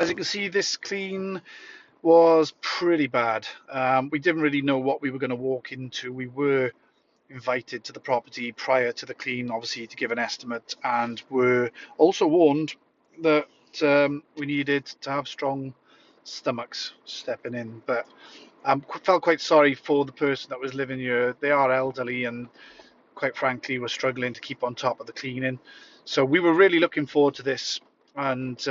As you can see, this clean was pretty bad. We didn't really know what we were going to walk into. We were invited to the property prior to the clean, obviously, to give an estimate, and were also warned that we needed to have strong stomachs stepping in. But I felt quite sorry for the person that was living here. They are elderly and quite frankly were struggling to keep on top of the cleaning. So we were really looking forward to this and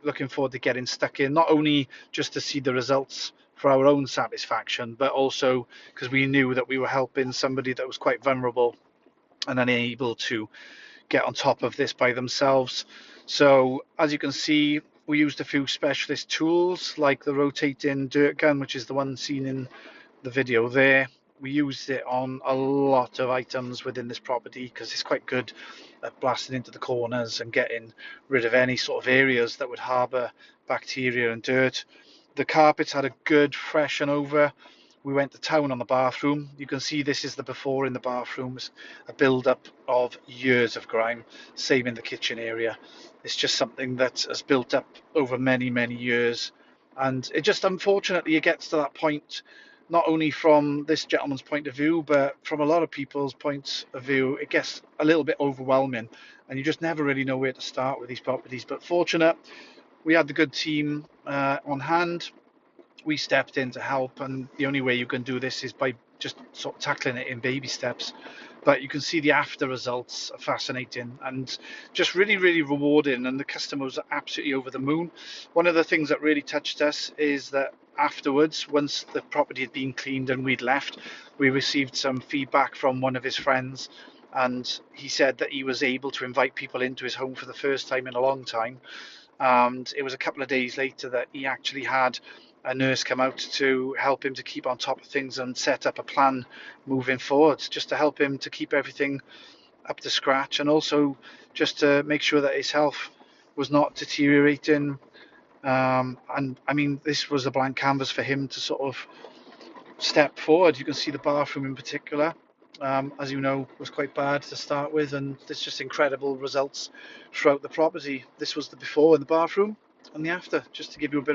looking forward to getting stuck in, not only just to see the results for our own satisfaction, but also because we knew that we were helping somebody that was quite vulnerable and unable to get on top of this by themselves. So as you can see, we used a few specialist tools like the rotating dirt gun, which is the one seen in the video there. We used it on a lot of items within this property because it's quite good at blasting into the corners and getting rid of any sort of areas that would harbour bacteria and dirt. The carpets had a good freshen over. We went to town on the bathroom. You can see this is the before in the bathrooms, a build-up of years of grime, same in the kitchen area. It's just something that has built up over many, many years. And it just, unfortunately, it gets to that point, not only from this gentleman's point of view, but from a lot of people's points of view, it gets a little bit overwhelming. And you just never really know where to start with these properties. But fortunate, we had the good team on hand. We stepped in to help, and the only way you can do this is by just sort of tackling it in baby steps. But you can see the after results are fascinating and just really, really rewarding, and the customers are absolutely over the moon. One of the things that really touched us is that afterwards, once the property had been cleaned and we'd left, we received some feedback from one of his friends, and he said that he was able to invite people into his home for the first time in a long time. And it was a couple of days later that he actually had a nurse come out to help him to keep on top of things and set up a plan moving forward, just to help him to keep everything up to scratch, and also just to make sure that his health was not deteriorating. And I mean, this was a blank canvas for him to sort of step forward. You can see the bathroom in particular, as you know, was quite bad to start with, and there's just incredible results throughout the property. This was the before in the bathroom and the after, just to give you a bit